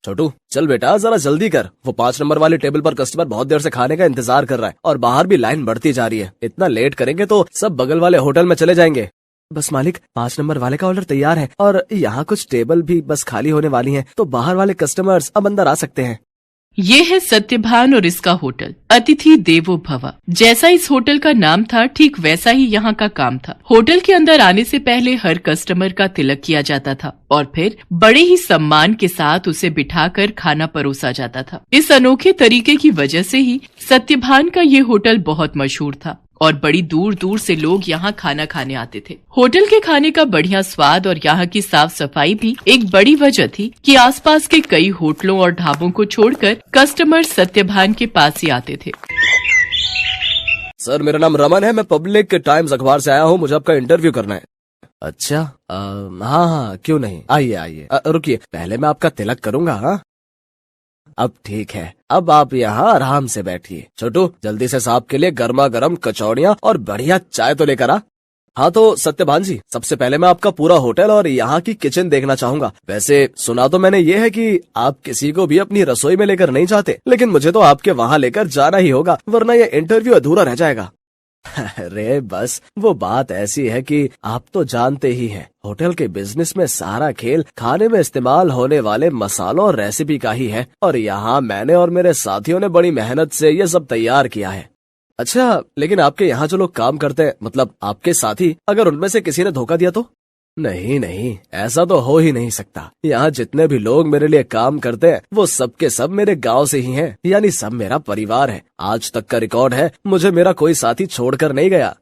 छोटू चल बेटा जरा जल्दी कर, वो 5 नंबर वाले टेबल पर कस्टमर बहुत देर से खाने का इंतजार कर रहा है और बाहर भी लाइन बढ़ती जा रही है। इतना लेट करेंगे तो सब बगल वाले होटल में चले जाएंगे। बस मालिक 5 नंबर वाले का ऑर्डर तैयार है और यहाँ कुछ टेबल भी बस खाली होने वाली हैं, तो बाहर वाले कस्टमर्स अब अंदर आ सकते हैं। ये है सत्यभान और इसका होटल अतिथि देवो भव। जैसा इस होटल का नाम था ठीक वैसा ही यहाँ का काम था। होटल के अंदर आने से पहले हर कस्टमर का तिलक किया जाता था और फिर बड़े ही सम्मान के साथ उसे बिठाकर खाना परोसा जाता था। इस अनोखे तरीके की वजह से ही सत्यभान का ये होटल बहुत मशहूर था और बड़ी दूर दूर से लोग यहाँ खाना खाने आते थे। होटल के खाने का बढ़िया स्वाद और यहाँ की साफ सफाई भी एक बड़ी वजह थी कि आसपास के कई होटलों और ढाबों को छोड़कर कस्टमर सत्यभान के पास ही आते थे। सर मेरा नाम रमन है, मैं पब्लिक टाइम्स अखबार से आया हूँ, मुझे आपका इंटरव्यू करना है। अच्छा हाँ क्यों नहीं, आइए आइए। रुकिए पहले मैं आपका तिलक करूँगा। हाँ अब ठीक है, अब आप यहाँ आराम से बैठिए। छोटू जल्दी से साहब के लिए गर्मा गर्म कचौड़ियाँ और बढ़िया चाय तो लेकर आ। हाँ तो सत्यभान जी, सबसे पहले मैं आपका पूरा होटल और यहाँ की किचन देखना चाहूंगा। वैसे सुना तो मैंने ये है कि आप किसी को भी अपनी रसोई में लेकर नहीं जाते, लेकिन मुझे तो आपके वहाँ लेकर जाना ही होगा, वरना ये इंटरव्यू अधूरा रह जाएगा। अरे बस वो बात ऐसी है कि आप तो जानते ही हैं, होटल के बिजनेस में सारा खेल खाने में इस्तेमाल होने वाले मसालों और रेसिपी का ही है, और यहाँ मैंने और मेरे साथियों ने बड़ी मेहनत से ये सब तैयार किया है। अच्छा लेकिन आपके यहाँ जो लोग काम करते हैं, मतलब आपके साथी, अगर उनमें से किसी ने धोखा दिया तो? नहीं नहीं, ऐसा तो हो ही नहीं सकता। यहाँ जितने भी लोग मेरे लिए काम करते हैं वो सब के सब मेरे गांव से ही हैं, यानी सब मेरा परिवार है। आज तक का रिकॉर्ड है, मुझे मेरा कोई साथी छोड़कर नहीं गया।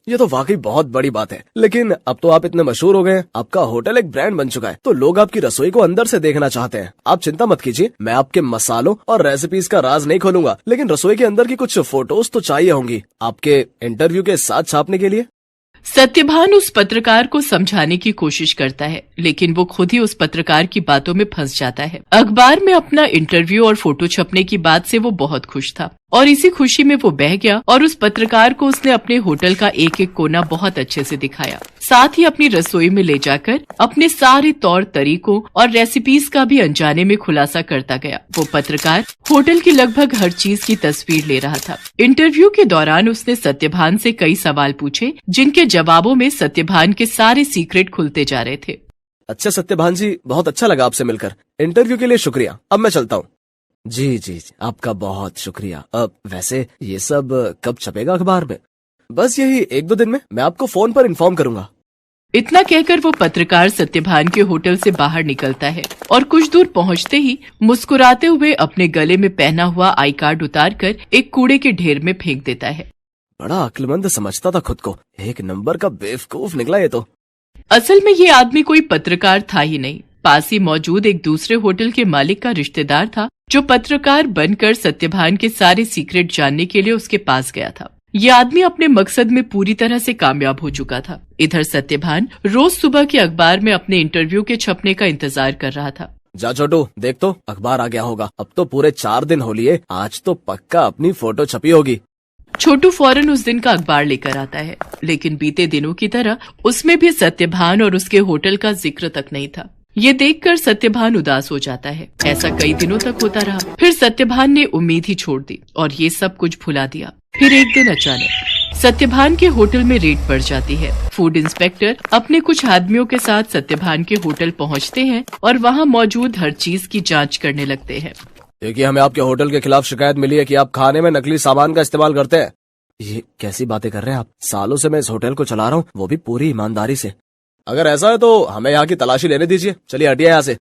ये तो वाकई बहुत बड़ी बात है। लेकिन अब तो आप इतने मशहूर हो गए, आपका होटल एक ब्रांड बन चुका है, तो लोग आपकी रसोई को अंदर से देखना चाहते हैं। आप चिंता मत कीजिए, मैं आपके मसालों और रेसिपीज का राज नहीं खोलूंगा, लेकिन रसोई के अंदर की कुछ फोटोज तो चाहिए होंगी आपके इंटरव्यू के साथ छापने के लिए। सत्यभान उस पत्रकार को समझाने की कोशिश करता है, लेकिन वो खुद ही उस पत्रकार की बातों में फंस जाता है। अखबार में अपना इंटरव्यू और फोटो छपने की बात से वो बहुत खुश था और इसी खुशी में वो बह गया और उस पत्रकार को उसने अपने होटल का एक एक कोना बहुत अच्छे से दिखाया। साथ ही अपनी रसोई में ले जाकर अपने सारे तौर तरीकों और रेसिपीज का भी अनजाने में खुलासा करता गया। वो पत्रकार होटल की लगभग हर चीज की तस्वीर ले रहा था। इंटरव्यू के दौरान उसने सत्यभान से कई सवाल पूछे, जिनके जवाबों में सत्यभान के सारे सीक्रेट खुलते जा रहे थे। अच्छा सत्यभान जी, बहुत अच्छा लगा आपसे मिलकर। इंटरव्यू के लिए शुक्रिया, अब मैं चलता हूँ। जी जी आपका बहुत शुक्रिया। अब वैसे ये सब कब छपेगा अखबार में? बस यही 1-2 दिन में, मैं आपको फोन पर इन्फॉर्म करूंगा। इतना कहकर वो पत्रकार सत्यभान के होटल से बाहर निकलता है और कुछ दूर पहुंचते ही मुस्कुराते हुए अपने गले में पहना हुआ आई कार्ड उतारकर एक कूड़े के ढेर में फेंक देता है। बड़ा अक्लमंद समझता था खुद को, एक नंबर का बेवकूफ निकला ये तो। असल में ये आदमी कोई पत्रकार था ही नहीं, पास ही मौजूद एक दूसरे होटल के मालिक का रिश्तेदार था, जो पत्रकार बनकर सत्यभान के सारे सीक्रेट जानने के लिए उसके पास गया था। ये आदमी अपने मकसद में पूरी तरह से कामयाब हो चुका था। इधर सत्यभान रोज सुबह के अखबार में अपने इंटरव्यू के छपने का इंतजार कर रहा था। जा छोटू, देख तो अखबार आ गया होगा। अब तो पूरे 4 दिन हो लिए, आज तो पक्का अपनी फोटो छपी होगी। छोटू फौरन उस दिन का अखबार लेकर आता है, लेकिन बीते दिनों की तरह उसमें भी सत्यभान और उसके होटल का जिक्र तक नहीं था। ये देखकर सत्यभान उदास हो जाता है। ऐसा कई दिनों तक होता रहा। फिर सत्यभान ने उम्मीद ही छोड़ दी और ये सब कुछ भुला दिया। फिर एक दिन अचानक सत्यभान के होटल में रेड पड़ जाती है। फूड इंस्पेक्टर अपने कुछ आदमियों के साथ सत्यभान के होटल पहुंचते हैं और वहां मौजूद हर चीज की जांच करने लगते हैं। देखिए, हमें आपके होटल के खिलाफ शिकायत मिली है कि आप खाने में नकली सामान का इस्तेमाल करते हैं। ये कैसी बातें कर रहे हैं आप? सालों से मैं इस होटल को चला रहा हूँ, वो भी पूरी ईमानदारी से। अगर ऐसा है तो हमें यहाँ की तलाशी लेने दीजिए। चलिए हटिए यहाँ से।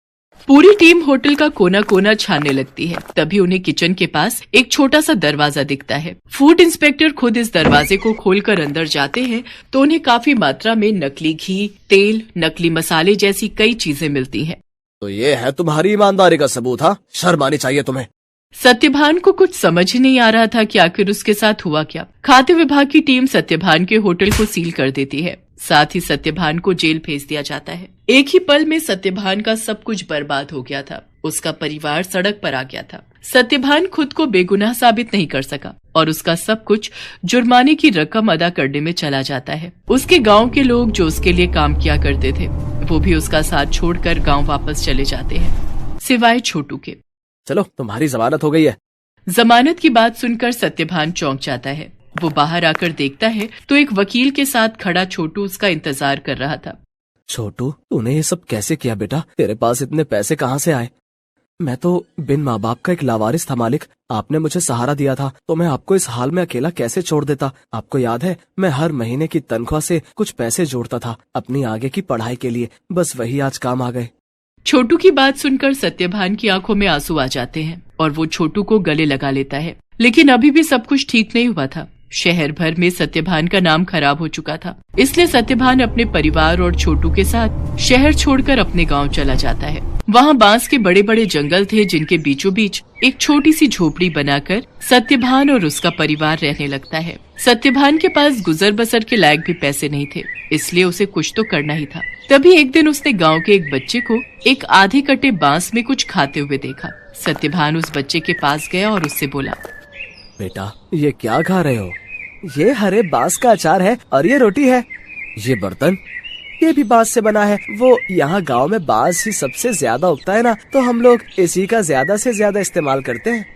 पूरी टीम होटल का कोना कोना छानने लगती है। तभी उन्हें किचन के पास एक छोटा सा दरवाजा दिखता है। फूड इंस्पेक्टर खुद इस दरवाजे को खोलकर अंदर जाते हैं तो उन्हें काफी मात्रा में नकली घी, तेल, नकली मसाले जैसी कई चीजें मिलती हैं। तो ये है तुम्हारी ईमानदारी का सबूत? हाँ, शर्म आनी चाहिए तुम्हें। सत्यभान को कुछ समझ ही नहीं आ रहा था कि आखिर उसके साथ हुआ क्या। खाद्य विभाग की टीम सत्यभान के होटल को सील कर देती है। साथ ही सत्यभान को जेल भेज दिया जाता है। एक ही पल में सत्यभान का सब कुछ बर्बाद हो गया था। उसका परिवार सड़क पर आ गया था। सत्यभान खुद को बेगुनाह साबित नहीं कर सका और उसका सब कुछ जुर्माने की रकम अदा करने में चला जाता है। उसके गांव के लोग जो उसके लिए काम किया करते थे, वो भी उसका साथ छोड़कर गांव वापस चले जाते हैं। सिवाय छोटू के। चलो तुम्हारी जमानत हो गई है। जमानत की बात सुनकर सत्यभान चौंक जाता है। वो बाहर आकर देखता है तो एक वकील के साथ खड़ा छोटू उसका इंतजार कर रहा था। छोटू, तूने ये सब कैसे किया बेटा? तेरे पास इतने पैसे कहाँ से आए? मैं तो बिन माँ बाप का एक लावारिस था मालिक। आपने मुझे सहारा दिया था तो मैं आपको इस हाल में अकेला कैसे छोड़ देता? आपको याद है, मैं हर महीने की तनख्वाह से कुछ पैसे जोड़ता था अपनी आगे की पढ़ाई के लिए। बस वही आज काम आ गए। छोटू की बात सुनकर सत्यभान की आंखों में आंसू आ जाते हैं और वो छोटू को गले लगा लेता है। लेकिन अभी भी सब कुछ ठीक नहीं हुआ था। शहर भर में सत्यभान का नाम खराब हो चुका था। इसलिए सत्यभान अपने परिवार और छोटू के साथ शहर छोड़कर अपने गांव चला जाता है। वहाँ बांस के बड़े बड़े जंगल थे जिनके बीचों बीच एक छोटी सी झोपड़ी बनाकर सत्यभान और उसका परिवार रहने लगता है। सत्यभान के पास गुजर बसर के लायक भी पैसे नहीं थे, इसलिए उसे कुछ तो करना ही था। तभी एक दिन उसने गांव के एक बच्चे को एक आधे कटे बांस में कुछ खाते हुए देखा। सत्यभान उस बच्चे के पास गया और उससे बोला, बेटा ये क्या खा रहे हो? ये हरे बांस का अचार है और ये रोटी है। ये बर्तन, ये भी बांस से बना है। वो यहाँ गांव में बांस ही सबसे ज्यादा उगता है ना, तो हम लोग इसी का ज्यादा से ज्यादा इस्तेमाल करते हैं।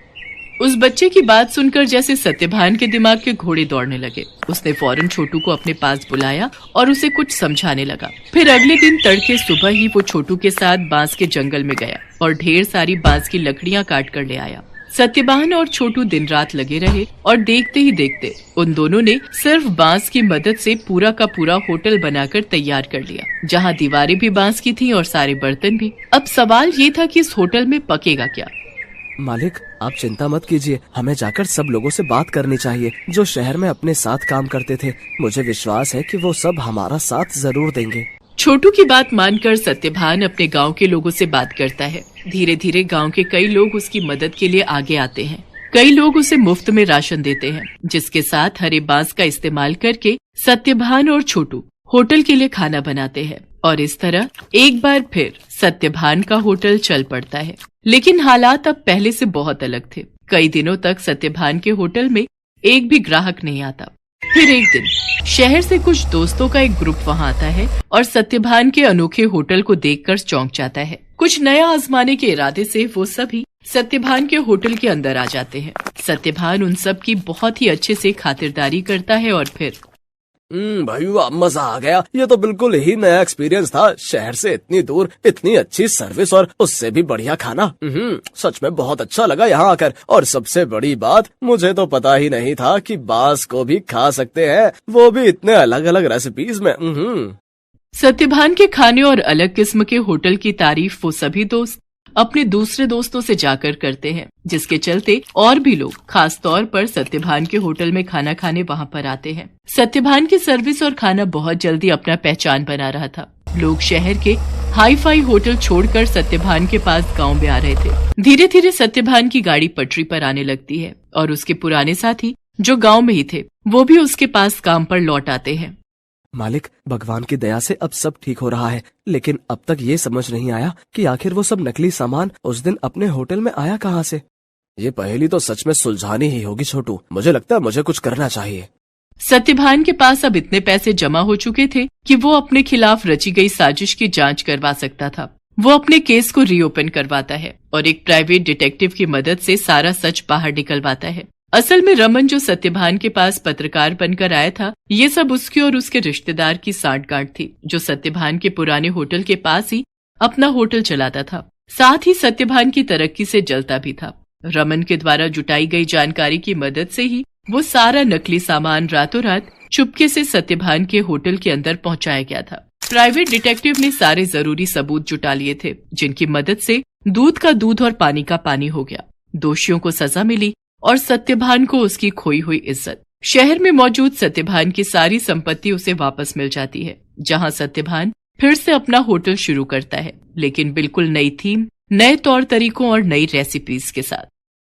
उस बच्चे की बात सुनकर जैसे सत्यभान के दिमाग के घोड़े दौड़ने लगे। उसने फौरन छोटू को अपने पास बुलाया और उसे कुछ समझाने लगा। फिर अगले दिन तड़के सुबह ही वो छोटू के साथ बांस के जंगल में गया और ढेर सारी बांस की लकड़ियां काट कर ले आया। सत्यभान और छोटू दिन रात लगे रहे और देखते ही देखते उन दोनों ने सिर्फ बांस की मदद से पूरा का पूरा होटल बनाकर तैयार कर लिया, जहां दीवारें भी बांस की थीं और सारे बर्तन भी। अब सवाल ये था कि इस होटल में पकेगा क्या? मालिक आप चिंता मत कीजिए, हमें जाकर सब लोगों से बात करनी चाहिए जो शहर में अपने साथ काम करते थे। मुझे विश्वास है कि वो सब हमारा साथ जरूर देंगे। छोटू की बात मानकर सत्यभान अपने गांव के लोगों से बात करता है। धीरे धीरे गांव के कई लोग उसकी मदद के लिए आगे आते हैं। कई लोग उसे मुफ्त में राशन देते हैं, जिसके साथ हरे बांस का इस्तेमाल करके सत्यभान और छोटू होटल के लिए खाना बनाते हैं। और इस तरह एक बार फिर सत्यभान का होटल चल पड़ता है। लेकिन हालात अब पहले से बहुत अलग थे। कई दिनों तक सत्यभान के होटल में एक भी ग्राहक नहीं आता। फिर एक दिन शहर से कुछ दोस्तों का एक ग्रुप वहां आता है और सत्यभान के अनोखे होटल को देखकर चौंक जाता है। कुछ नया आजमाने के इरादे से वो सभी सत्यभान के होटल के अंदर आ जाते हैं। सत्यभान उन सब की बहुत ही अच्छे से खातिरदारी करता है और फिर भाई वाह, मजा आ गया। ये तो बिल्कुल ही नया एक्सपीरियंस था। शहर से इतनी दूर इतनी अच्छी सर्विस और उससे भी बढ़िया खाना। सच में बहुत अच्छा लगा यहाँ आकर। और सबसे बड़ी बात, मुझे तो पता ही नहीं था कि बांस को भी खा सकते हैं, वो भी इतने अलग अलग रेसिपीज में। सत्यभान के खाने और अलग किस्म के होटल की तारीफ वो सभी दोस्त अपने दूसरे दोस्तों से जाकर करते हैं, जिसके चलते और भी लोग खास तौर पर सत्यभान के होटल में खाना खाने वहां पर आते हैं। सत्यभान की सर्विस और खाना बहुत जल्दी अपना पहचान बना रहा था। लोग शहर के हाई फाई होटल छोड़कर सत्यभान के पास गांव में आ रहे थे। धीरे धीरे सत्यभान की गाड़ी पटरी पर आने लगती है और उसके पुराने साथी जो गाँव में ही थे वो भी उसके पास काम पर लौट आते हैं। मालिक भगवान की दया से अब सब ठीक हो रहा है, लेकिन अब तक ये समझ नहीं आया कि आखिर वो सब नकली सामान उस दिन अपने होटल में आया कहाँ से। ये पहेली तो सच में सुलझानी ही होगी छोटू। मुझे लगता है मुझे कुछ करना चाहिए। सत्यभान के पास अब इतने पैसे जमा हो चुके थे कि वो अपने खिलाफ रची गई साजिश की जांच करवा सकता था। वो अपने केस को रीओपन करवाता है और एक प्राइवेट डिटेक्टिव की मदद से सारा सच बाहर निकलवाता है। असल में रमन जो सत्यभान के पास पत्रकार बनकर आया था, ये सब उसके और उसके रिश्तेदार की सांठगांठ थी, जो सत्यभान के पुराने होटल के पास ही अपना होटल चलाता था। साथ ही सत्यभान की तरक्की से जलता भी था। रमन के द्वारा जुटाई गई जानकारी की मदद से ही वो सारा नकली सामान रातों रात चुपके से सत्यभान के होटल के अंदर पहुंचाया गया था। प्राइवेट डिटेक्टिव ने सारे जरूरी सबूत जुटा लिए थे, जिनकी मदद से दूध का दूध और पानी का पानी हो गया। दोषियों को सजा मिली और सत्यभान को उसकी खोई हुई इज्जत। शहर में मौजूद सत्यभान की सारी संपत्ति उसे वापस मिल जाती है, जहां सत्यभान फिर से अपना होटल शुरू करता है, लेकिन बिल्कुल नई थीम, नए तौर तरीकों और नई रेसिपीज के साथ।